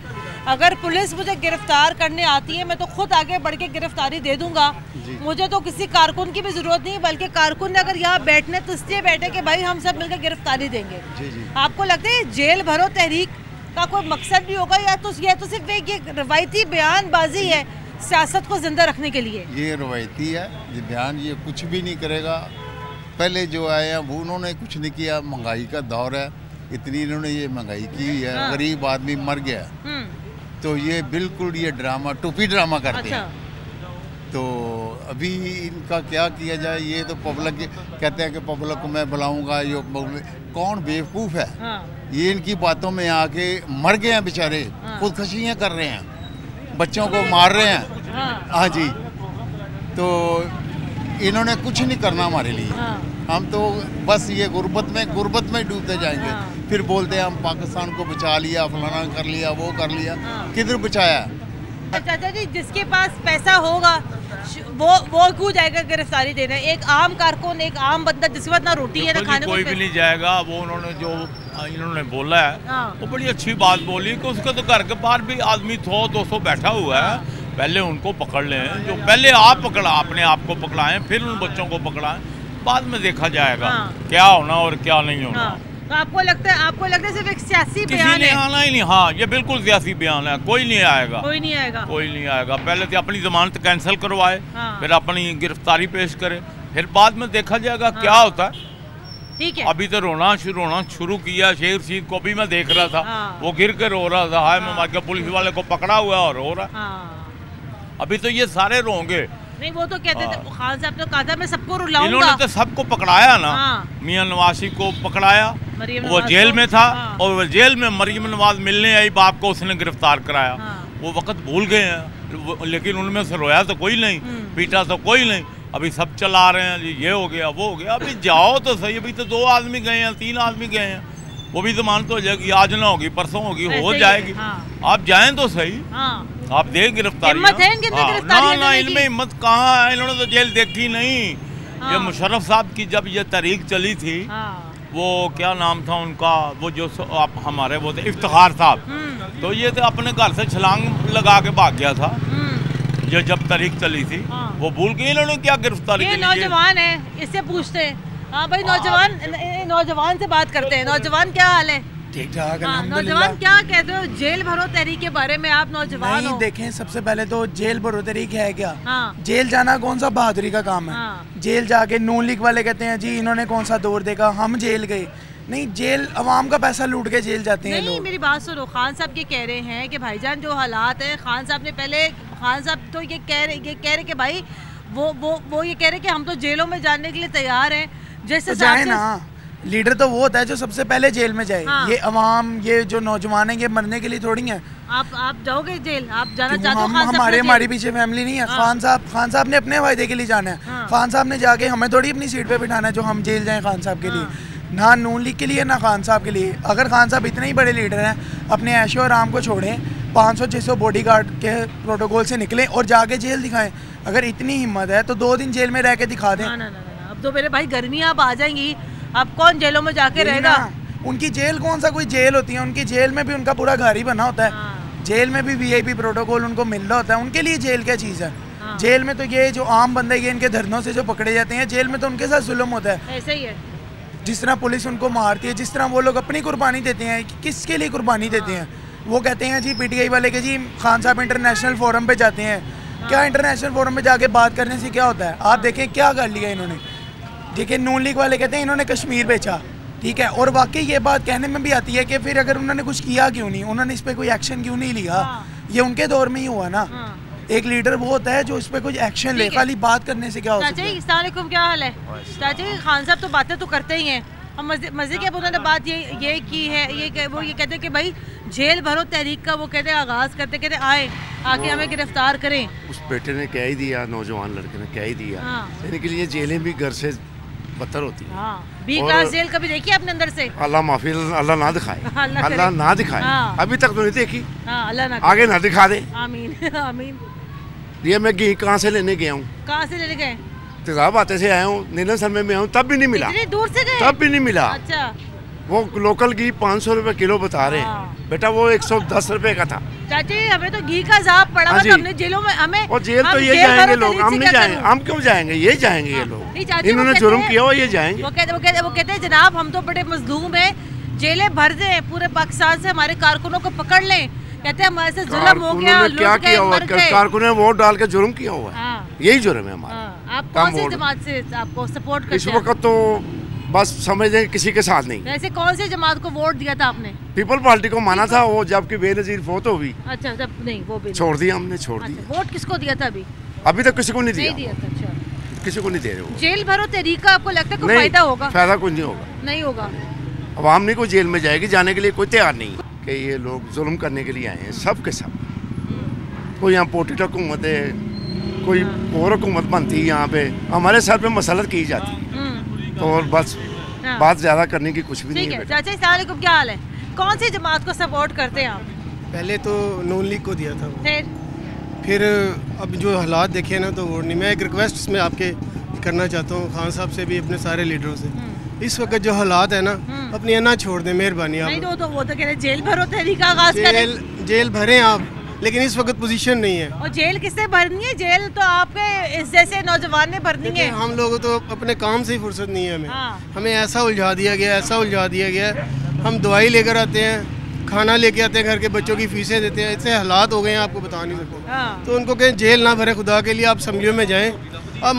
अगर पुलिस मुझे गिरफ्तार करने आती है मैं तो खुद आगे बढ़ के गिरफ्तारी दे दूंगा, मुझे तो किसी कारकुन की भी जरूरत नहीं, बल्कि कारकुन ने अगर यहाँ बैठने तो इसलिए बैठे कि भाई हम सब मिलकर गिरफ्तारी देंगे। आपको लगता है जेल भरो तहरीक का कोई मकसद भी होगा या तो सिर्फ एक ये रवायती बयानबाजी है सियासत को जिंदा रखने के लिए? ये रवायती है, ये बयान ये कुछ भी नहीं करेगा। पहले जो आए हैं वो उन्होंने कुछ नहीं किया, महंगाई का दौर है, इतनी इन्होंने ये महंगाई की है, गरीब आदमी मर गया, तो ये बिल्कुल ये ड्रामा टोपी ड्रामा करते हैं। तो अभी इनका क्या किया जाए, ये तो पब्लिक कहते हैं कि पब्लिक को मैं बुलाऊंगा, ये कौन बेवकूफ़ है, ये इनकी बातों में आके मर गए हैं बेचारे, खुदकशियाँ कर रहे हैं, बच्चों को मार रहे हैं। हाँ जी, तो इन्होंने कुछ नहीं करना हमारे लिए, हम तो बस ये गुर्बत में डूबते जाएंगे। फिर बोलते हैं हम पाकिस्तान को बचा लिया, फलाना कर लिया, वो कर लिया, किधर बचाया? चाचा जी जिसके पास पैसा होगा वो क्यों जाएगा गिरफ्तारी देने? एक आम कारकुन, एक आम बंदा जिसके पास ना रोटी है ना खाने को, कोई भी नहीं जाएगा। वो उन्होंने जो इन्होंने बोला है वो बड़ी अच्छी बात बोली कि उसके तो घर के बाहर भी आदमी 100-200 बैठा हुआ है, पहले उनको पकड़ लें, जो पहले आप पकड़ा अपने आप को पकड़ाएं, फिर उन बच्चों को पकड़ाएं, बाद में देखा जाएगा क्या होना और क्या नहीं होना। तो आपको लगता है सिर्फ एक सियासी बयान है? आना ही नहीं। हाँ ये बिल्कुल सियासी बयान है, कोई नहीं आएगा। पहले तो अपनी जमानत कैंसिल करवाए, फिर अपनी गिरफ्तारी पेश करे, फिर बाद में देखा जाएगा क्या होता है। ठीक है। अभी तो रोना शुरू किया। शेर रशीद को भी मैं देख रहा था, वो गिर कर रो रहा था, हाय ममा के पुलिस वाले को पकड़ा हुआ और रो रहा। अभी तो ये सारे रोंगे। नहीं वो तो कहते थे, खान साहब ने कहा था मैं सबको रुलाऊंगा। इन्होंने तो सबको पकड़ाया ना। मियां नवाज को पकड़ाया, वो जेल में था और वो जेल में मरियम नवाज मिलने आई, बाप को उसने गिरफ्तार कराया। वो वक्त भूल गए हैं, लेकिन उनमें से रोया तो कोई नहीं, पीटा तो कोई नहीं। अभी सब चला रहे हैं जी, ये हो गया वो हो गया। अभी जाओ तो सही, अभी तो 2 आदमी गए हैं, 3 आदमी गए हैं, वो भी जमानत हो जाएगी, आज ना होगी परसों होगी, हो जाएगी। आप जाएं तो सही, आप दें गिरफ्तारी। ना इनमें हिम्मत कहाँ है, इन्होंने तो जेल देखी नहीं। ये मुशर्रफ साहब की जब ये तहरीक चली थी, वो क्या नाम था उनका, वो जो आप हमारे वो थे इफ्तिखार साहब, तो ये तो अपने घर से छलांग लगा के भाग गया था। ये जब तारीख चली थी वो भूल गए इन्होंने क्या गिरफ्तारी। ये नौजवान है, इससे पूछते हैं। हाँ भाई नौजवान से बात करते हैं। नौजवान क्या हाल है? ठीक ठाक। नौजवान क्या कहते हो जेल भरो तहरीक के बारे में? आप नौजवान हो। देखें, सबसे पहले तो जेल भरो तहरीक है क्या? जेल जाना कौन सा बहादुरी का काम है? जेल जाके नून लीग वाले कहते हैं जी इन्होंने कौन सा दौर देखा, हम जेल गए। नहीं, जेल अवाम का पैसा लूट के जेल जाते हैं लोग। मेरी बात सुनो, खान साहब ये कह रहे हैं कि भाईजान जो हालात है, खान साहब ने पहले, खान साहब तो ये कह रहे कि भाई वो ये कह रहे कि हम तो जेलों में जाने के लिए तैयार हैं। जैसे तो जाए ना, लीडर तो वो होता है जो सबसे पहले जेल में जाए। ये अवाम, ये जो नौजवान है, ये मरने के लिए थोड़ी है। आप जाओगे जेल? आप जाना चाहते हो? हमारे पीछे फैमिली नहीं है। खान साहब ने अपने वायदे के लिए जाना है। खान साहब ने जाके हमें थोड़ी अपनी सीट पे बिठाना है जो हम जेल जाएं खान साहब के लिए। ना नून लीग के लिए ना खान साहब के लिए। अगर खान साहब इतने ही बड़े लीडर हैं, अपने ऐशो आराम को छोड़ें, 500-600 बॉडीगार्ड के प्रोटोकॉल से निकलें और जाके जेल दिखाएं। अगर इतनी हिम्मत है तो 2 दिन जेल में रह के दिखा दें। अब तो मेरे भाई गर्मियाँ अब आ जाएंगी, अब कौन जेलों में जाके रहेगा? उनकी जेल कौन सा कोई जेल होती है? उनकी जेल में भी उनका पूरा घर ही बना होता है। जेल में भी VIP प्रोटोकॉल उनको मिल रहा होता है। उनके लिए जेल क्या चीज़ है? जेल में तो ये जो आम बंदे ये इनके धरनों से जो पकड़े जाते हैं, जेल में तो उनके साथ जुल्म होता है। ऐसे ही है। जिस तरह पुलिस उनको मारती है, जिस तरह वो लोग अपनी कुर्बानी देते हैं, किसके लिए कुर्बानी देते हैं? वो कहते हैं जी PTI वाले के जी खान साहब इंटरनेशनल फोरम पे जाते हैं। क्या इंटरनेशनल फोरम पे जाके बात करने से क्या होता है? आप देखें क्या कर लिया इन्होंने। देखिए नून लीग वाले कहते हैं इन्होंने कश्मीर बेचा, ठीक है, और वाकई ये बात कहने में भी आती है कि फिर अगर उन्होंने कुछ किया क्यों नहीं, उन्होंने इस पर कोई एक्शन क्यों नहीं लिया? ये उनके दौर में ही हुआ ना। एक लीडर वो होता है जो इस पे कुछ एक्शन ले, खाली बात करने से क्या होता है? चाचा क्या हाल है? चाचा खान साहब तो बातें तो करते ही हैं, हम मजे की उन्होंने बात ये की है, वो ये कहते हैं कि भाई जेल भरो तहरीक का वो कहते हैं आगाज कहते आए आके हमें गिरफ्तार करें। उस बेटे ने कह ही दिया, नौजवान लड़के ने कह ही दिया, यानी कि लिए जेलें भी घर से बदतर होती है। बी क्लास जेल कभी देखी अपने अंदर से? अल्लाह माफी, अल्लाह ना दिखाए, अल्लाह ना दिखाए। अभी तक तो नहीं देखी, अल्लाह ना आगे ना दिखा दे। आमीन आमीन। ये मैं घी कहाँ से लेने गया हूँ? कहाँ से लेने गए? तेजाब आते से आया हूँ, नीलम समय में आया हूँ, तब भी नहीं मिला। इतनी दूर से गए? तब भी नहीं मिला। अच्छा। वो लोकल घी 500 रुपए किलो बता रहे हैं, बेटा वो 110 रुपए का था। चाची हमें तो घी का जाप पड़ा हुआ था, हमने जेलों में हमें। और जेल तो ये जाएंगे लोग, हम नहीं जाएंगे। हम क्यों जाएंगे? ये जाएंगे ये लोग, इन्होंने जुर्म किया हुआ, ये जाएंगे। वो कहते हैं जनाब हम तो बड़े मजलूम हैं, जेलें भर दें, पूरे पाकिस्तान से हमारे कारकुनों को पकड़ लें। कहते हैं हमारे से जुल्म हो गया, क्या किया हुआ? कारकुनों ने वोट डाल के जुर्म किया हुआ है, यही जुर्म है हमारा। आप कौन सी जमात से आपको सपोर्ट करते हैं? इस वक्त तो बस समझ लें किसी के साथ नहीं। वैसे कौन सी जमात को वोट दिया था आपने? पीपल पार्टी को माना था, वो जबकि बेनजीर फौत हो गई। अच्छा जब नहीं वो भी छोड़ दिया हमने, छोड़ दिया। वोट किसको दिया था अभी? अभी तक किसी को नहीं दिया। अच्छा किसी को नहीं दे रहे। जेल भरो तरीका आपको लगता है कोई फायदा होगा? फायदा कुछ नहीं होगा, नहीं होगा। अवाम नहीं कोई जेल में जाएगी, जाने के लिए कोई तैयार नहीं कि ये लोग जुल्म करने के लिए आए हैं। सब के सब कोई यहाँ पोटीट हुकूमत है, कोई और हुकूमत बनती है, यहाँ पे हमारे सर पे मसलत की जाती है, तो और बस बात ज्यादा करने की कुछ भी नहीं है। चाचा अस्सलाम वालेकुम, क्या हाल है? कौन सी जमात को सपोर्ट करते हैं आप? पहले तो नून लीग को दिया था, फिर अब जो हालात देखे ना तो वोट नहीं। मैं एक रिक्वेस्ट इसमें आपके करना चाहता हूँ, खान साहब से भी, अपने सारे लीडरों से, इस वक्त जो हालात है ना अपनी ना छोड़ दें, मेहरबानी। आप वो तो कह रहे जेल भरो तहरीक आगाज करें। जेल भरें आप, लेकिन इस वक्त पोजीशन नहीं है। और जेल किससे भरनी है? जेल तो आपके इस जैसे नौजवान ने भरनी है। हम लोगों तो अपने काम से ही फुर्सत नहीं है हमें। हमें ऐसा उलझा दिया गया, ऐसा उलझा दिया गया। हम दवाई लेकर आते हैं, खाना लेके आते हैं, घर के बच्चों की फीसें देते हैं, ऐसे हालात हो गए हैं आपको बता नहीं सकते। तो उनको कहें जेल ना भरे, खुदा के लिए आप असम्बलियों में जाएँ। अब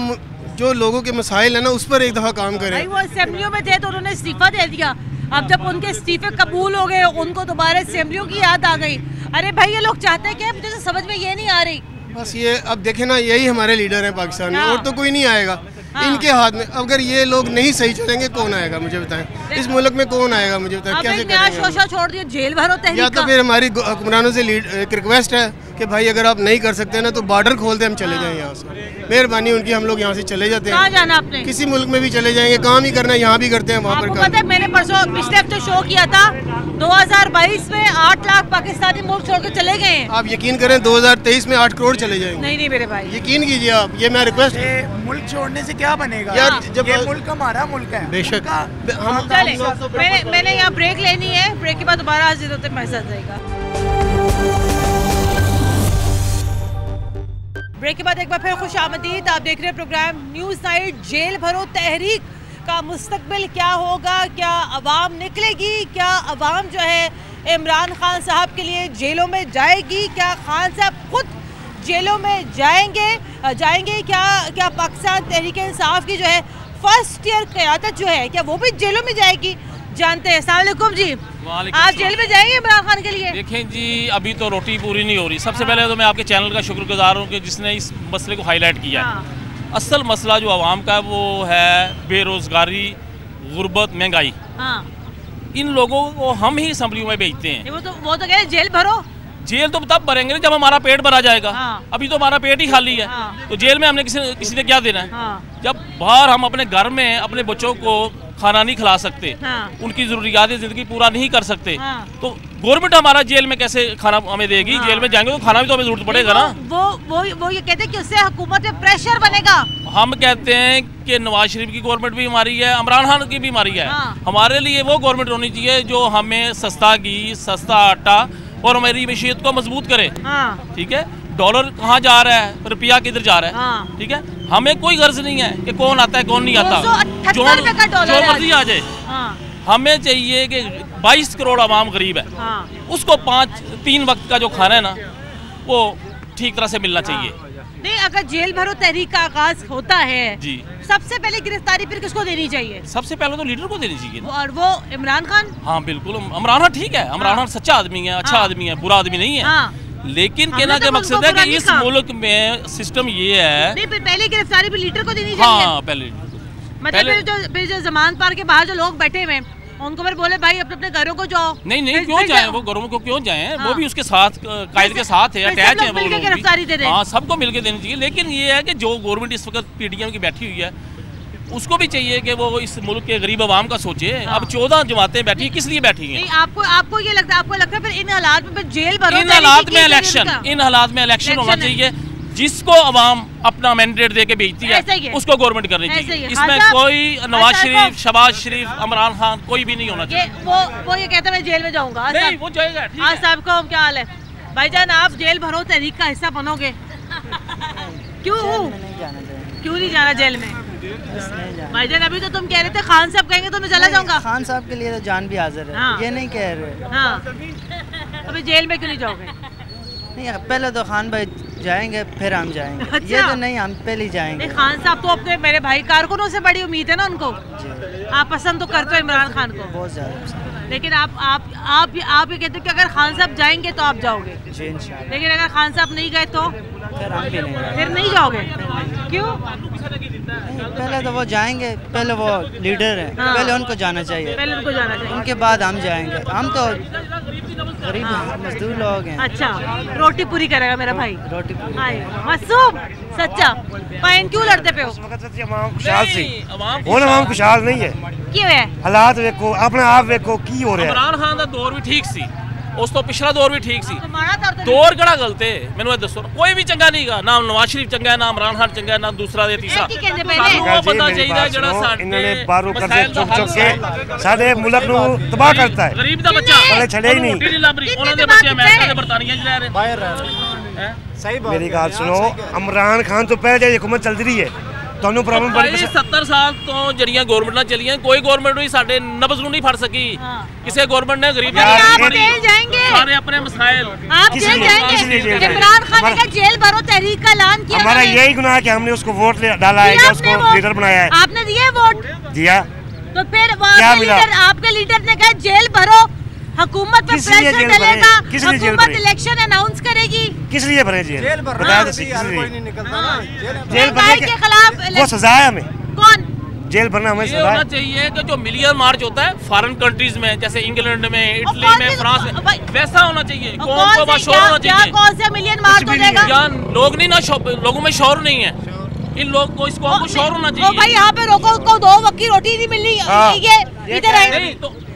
जो लोगों के मसाइल है ना उस पर एक दफ़ा काम करें। भाई वो असेंबलियों में थे तो उन्होंने इस्तीफा दे दिया, अब जब उनके इस्तीफे कबूल हो गए उनको दोबारा असेंबलियों की याद आ गई। अरे भाई ये लोग चाहते हैं क्या, मुझे तो समझ में ये नहीं आ रही। बस ये अब देखे ना, यही हमारे लीडर हैं पाकिस्तान में, और तो कोई नहीं आएगा। इनके हाथ में अगर ये लोग नहीं सही चलेंगे कौन आएगा मुझे बताएं, इस मुल्क में कौन आएगा मुझे बताएं, कैसे करेंगे? छोड़ दिया, जेल भरो तहरीक या तो फिर हमारी हुक्मरानों से एक रिक्वेस्ट है कि भाई अगर आप नहीं कर सकते ना तो बॉर्डर खोल दे, हम चले जाएं यहाँ से, मेहरबानी उनकी, हम लोग यहाँ से चले जाते हैं। कहाँ जाना आपने? किसी मुल्क में भी चले जाएंगे, काम ही करना है, यहाँ भी करते हैं, वहाँ पर पता है मैंने परसों पिछले हफ्ते शो किया था 2022 में 8 लाख पाकिस्तानी मुल्क छोड़ के चले गए हैं। आप यकीन करें 2023 में 8 करोड़ चले जाएंगे। नहीं मेरे भाई यकीन कीजिए आप, ये मैं रिक्वेस्ट। मुल्क छोड़ने से क्या बनेगा यार, जब ये मुल्क हमारा मुल्क है। बेशक मैंने यहाँ ब्रेक लेनी है, ब्रेक के बाद दोबारा हाजिर होते मैसेज आएगा। ब्रेक के बाद एक बार फिर खुश आमदीद, आप देख रहे हैं प्रोग्राम न्यूज़ नाइट। जेल भरो तहरीक का मुस्तकबिल क्या होगा, क्या अवाम निकलेगी, क्या अवाम जो है इमरान खान साहब के लिए जेलों में जाएगी, क्या खान साहब खुद जेलों में जाएंगे क्या पाकिस्तान तहरीक इंसाफ की जो है फर्स्ट ईयर क़यादत जो है क्या वो भी जेलों में जाएगी, जानते हैं। अस्सलाम वालेकुम जी, आप जेल में जाएंगे इमरान खान के लिए? देखें जी, अभी तो रोटी पूरी नहीं हो रही। सबसे पहले तो मैं आपके चैनल का शुक्रगुजार हूँ कि जिसने इस मसले को हाईलाइट किया है। असल मसला जो आवाम का है वो है बेरोज़गारी, गुर्बत, महंगाई। इन लोगों को हम ही असम्बलियों में भेजते हैं। वो तो कह रहे जेल भरो। जेल तो तब भरेंगे जब हमारा पेट भरा जाएगा। अभी तो हमारा पेट ही खाली है। तो जेल में हमने किसी ने क्या देना है? जब बाहर हम अपने घर में अपने बच्चों को खाना नहीं खिला सकते, उनकी ज़रूरियात ज़िंदगी पूरा नहीं कर सकते, तो गवर्नमेंट हमारा जेल में कैसे खाना हमें देगी? जेल में जाएंगे तो खाना भी तो हमें जरूरत पड़ेगा ना। वो ये कहते हैं कि उससे हुकूमत पे प्रेशर बनेगा। हम कहते हैं कि नवाज शरीफ की गवर्नमेंट भी हमारी है, इमरान खान की भी हमारी है। हमारे लिए वो गवर्नमेंट होनी चाहिए जो हमें सस्ता घी, सस्ता आटा और हमारी मशीयत को मजबूत करे। ठीक है, डॉलर कहाँ जा रहा है, रुपया किधर जा रहा है। ठीक है, हमें कोई गर्ज नहीं है कि कौन आता है कौन नहीं आता, जो मर्जी आ जाए। हमें चाहिए कि 22 करोड़ आवाम गरीब है, उसको 3 वक्त का जो खाना है ना वो ठीक तरह से मिलना चाहिए। नहीं, अगर जेल भरो तहरीक का आगाज होता है जी, सबसे पहले गिरफ्तारी फिर किसको देनी चाहिए? सबसे पहले तो लीडर को देनी चाहिए ना। और वो इमरान खान? हाँ बिल्कुल, इमरान खान ठीक है, इमरान खान सच्चा आदमी है, अच्छा आदमी है, बुरा आदमी नहीं है। लेकिन कहना का मकसद है कि इस मुल्क में सिस्टम ये है। नहीं, पहले गिरफ्तारी भी लीडर को देनी चाहिए। हाँ पहले, मतलब जो जमानत पार के बाहर जो लोग बैठे हुए उनको फिर बोले भाई अपने गाड़ियों को जाओ। नहीं क्यों जाए वो घरों को क्यों जाए? वो भी उसके साथ कायदे के साथ है, अटैच है वो लोग। गिरफ्तारी दे दें। हाँ सबको मिलकर देनी चाहिए। लेकिन ये है कि जो गवर्नमेंट इस वक्त पीडीएम की बैठी हुई है उसको भी चाहिए कि वो इस मुल्क के गरीब आवाम का सोचे। अब 14 जमातें बैठी, किस लिए बैठी हैं? आपको ये लगता है, आपको लगता है फिर इन हालात में जेल भरो, इन हालात में इलेक्शन होना चाहिए। जिसको अवाम अपना मैंडेट दे के भेजती है उसको गवर्नमेंट करनी चाहिए। इसमें कोई नवाज शरीफ, शहबाज शरीफ, इमरान खान कोई भी नहीं होना चाहिए। वो ये कहता है मैं जेल में जाऊंगा। नहीं वो जाएगा। आज साहब को क्या हाल है भाईजान, आप जेल भरो तहरीक का हिस्सा बनोगे? क्यों नहीं जाना जेल में? भाईजान अभी तो तुम कह रहे थे खान साहब कहेंगे तो मैं चला जाऊंगा। खान साहब के लिए तो जान भी हाजिर है। ये नहीं कह रहे। हाँ, अभी जेल में क्यों नहीं जाओगे? नहीं, पहले तो खान भाई जाएंगे फिर हम जाएंगे। अच्छा। ये तो नहीं, हम पहले जाएंगे। खान साहब तो अपने मेरे भाई कारकुनों से बड़ी उम्मीद है ना उनको। आप पसंद तो करते हो इमरान खान को बहुत ज्यादा, लेकिन आप ये कहते हो कि अगर खान साहब जाएंगे तो आप जाओगे। लेकिन अगर खान साहब नहीं गए तो फिर नहीं जाओगे। क्यों? पहले तो वो जाएंगे, पहले वो लीडर हैं। हाँ। पहले उनको जाना चाहिए, उनके बाद हम जाएंगे। हम तो गरीब मजदूर लोग हैं। अच्छा, रोटी पूरी करेगा मेरा भाई। रोटी पूरी मासूम सच्चा पाइन क्यों लड़ते पे हो? आवाम खुशहाल नहीं है। क्यों है? हालात देखो, अपने आप देखो की हो रहा है। इमरान खान का दौर भी ठीक सी, उस तो पिछला दौर भी ठीक सी। दौर कड़ा गलत है, मैंने दसो कोई भी चंगा नहीं गा, ना नवाज शरीफ चंगा है, ना इमरान खान चंगा है, ना दूसरा या तीसरा। पता चाहिए जड़ा इन्होंने बारू करते चुक चुक के सारे मुल्क नु तबाह करता है। गरीब दा बच्चा पहले छड़े ही नहीं। उन्हां दे बच्चे अमेरिका ते बरतानिया च रह रहे बाहर रह रहे। सही बात, मेरी बात सुनो, इमरान खान तो पहले हुकूमत चल रही है, ਤੁਹਾਨੂੰ ਪ੍ਰੋਬਲਮ ਬੜੀ 70 ਸਾਲ ਤੋਂ ਜਿਹੜੀਆਂ ਗਵਰਨਮੈਂਟਾਂ ਚੱਲੀਆਂ ਕੋਈ ਗਵਰਨਮੈਂਟ ਵੀ ਸਾਡੇ ਨਬਜ਼ ਨੂੰ ਨਹੀਂ ਫੜ ਸਕੀ ਕਿਸੇ गवर्नमेंट ने गरीब आप जेल जाएंगे सारे अपने मसाइल आप जेल जाएंगे इमरान खान ने जेल भरो तहरीक का ऐलान किया हमारा यही गुनाह है कि हमने उसको वोट डाला है उसको लीडर बनाया है आपने दिए वोट दिया तो फिर आपके लीडर ने कहा जेल भरो हुकूमत पे प्रेशर डालेगा हुकूमत इलेक्शन अनाउंस करेगी किस लिए भरे जेल बताया तो कोई नहीं निकलता जेल भरने के खिलाफ वो सजा है हमें कौन जेल भरना हमें ये होना चाहिए कि जो मिलियन मार्च होता है फॉरेन कंट्रीज में जैसे इंग्लैंड में इटली में फ्रांस में वैसा होना चाहिए कौन को शोर होना चाहिए कौन से मिलियन मार्च हो जाएगा क्या लोग नहीं ना लोगों में शोर नहीं है इन लोग को इसको शोर होना चाहिए भाई यहाँ पे रोको को 2 वक्त की रोटी नहीं मिल रही ये इधर है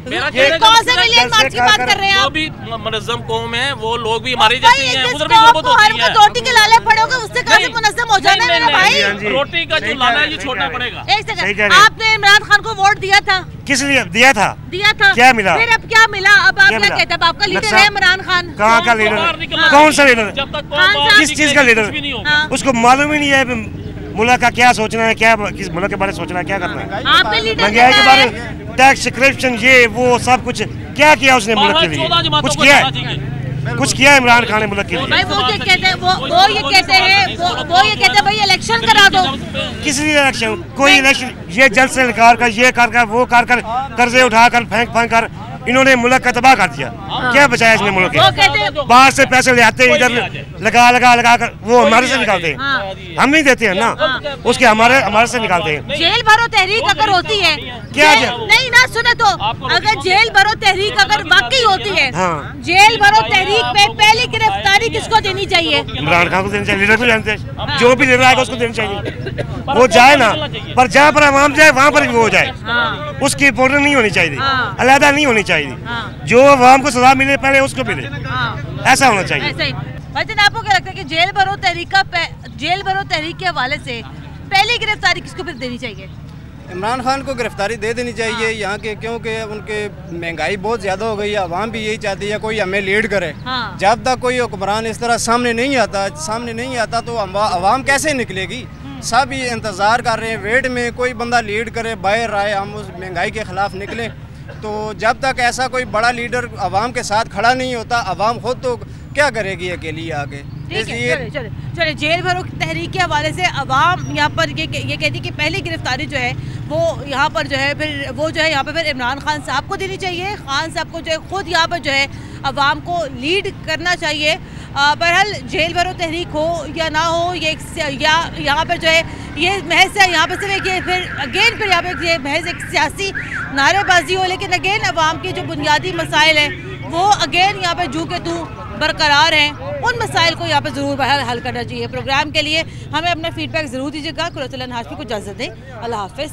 कौन से मिलियन मार्च की बात कर रहे हैं जो भी मुनज़्ज़म कौम है वो लोग भी हमारे जैसे ही हैं उधर भी नौबत होती है रोटी के लाले पड़ोगे उससे कहाँ से मुनज़्ज़म हो जाना है भाई रोटी का जो लाला है ये छोटा पड़ेगा एक सेकंड आपने इमरान खान को वोट दिया था किस लिए दिया था क्या मिला फिर अब क्या मिला अब आप क्या कहते हैं आपका लीडर है इमरान खान कहाँ का लीडर कौन सा लीडर किस चीज का लीडर उसको मालूम ही नहीं है मुल्क का क्या सोचना है क्या किस मुल्क के बारे में सोचना है क्या करना है महंगाई के बारे में टैक्स करप्शन ये वो सब कुछ क्या किया उसने मुल्क के लिए कुछ किया है कुछ किया है इमरान खान ने मुल्क के लिए वो ये कहते हैं वो ये कहते हैं भाई इलेक्शन करा दो किस लिए इलेक्शन कोई इलेक्शन ये जल्द से निकाल कर ये कर वो कर कर कर्जे उठाकर फेंक कर इन्होंने मुल्क का तबाह कर दिया क्या बचाया इसने मुल्क के बाहर से पैसे ले आते हैं इधर लगा कर वो हमारे से निकालते हैं हम नहीं देते हैं ना उसके हमारे से निकालते हैं जेल भरो तहरीक अगर होती है क्या नहीं ना सुने तो अगर जेल भरो तहरीक अगर वाकई होती है जेल भरो तहरीक में पहली गिरफ्तारी किसको देनी चाहिए इमरान खान को देनी चाहिए लीडर को जानते हैं जो भी लीडर आएगा उसको देनी चाहिए वो जाए ना पर जहाँ पर आवाम जाए वहाँ पर भी वो जाए उसकी बॉर्डर नहीं होनी चाहिए अलहदा नहीं होनी चाहिए जो आवाम को सजा मिले पहले उसको मिले ऐसा होना चाहिए वैसे आपको क्या लगता है कि जेल भरो तहरीक के हवाले से पहली गिरफ्तारी किसको फिर देनी चाहिए इमरान खान को गिरफ्तारी दे देनी चाहिए यहाँ के क्योंकि उनके महंगाई बहुत ज़्यादा हो गई है आवाम भी यही चाहती है कोई हमें लीड करे जब तक कोई हुक्मरान इस तरह सामने नहीं आता तो आवाम कैसे निकलेगी सब ही इंतज़ार कर रहे हैं वेट में कोई बंदा लीड करे बाहर आए हम उस महंगाई के ख़िलाफ़ निकलें तो जब तक ऐसा कोई बड़ा लीडर आवाम के साथ खड़ा नहीं होता आवाम खुद तो क्या करेगी अकेली आगे चलिए जेल भरो तहरीक के हवाले से अवाम यहाँ पर ये कहती है कि पहली गिरफ्तारी जो है वो यहाँ पर जो है फिर वो जो है यहाँ पर फिर इमरान खान साहब को देनी चाहिए खान साहब को जो है खुद यहाँ पर जो है अवाम को लीड करना चाहिए बहरहाल जेल भरो तहरीक हो या ना हो ये या यहाँ पर जो है ये महज से यहाँ पर सिर्फ ये फिर अगेन फिर यहाँ पर ये महज एक सियासी नारेबाजी हो लेकिन अगेन अवाम के जो बुनियादी मसाइल हैं वो अगेन यहाँ पर जू के तू बरकरार हैं उन मसाइल को यहाँ पर ज़रूर हल करना चाहिए। प्रोग्राम के लिए हमें अपना फीडबैक ज़रूर दीजिएगा। कुरतुल हाशमी को इजाज़त दें। अल्लाह हाफ़िज़।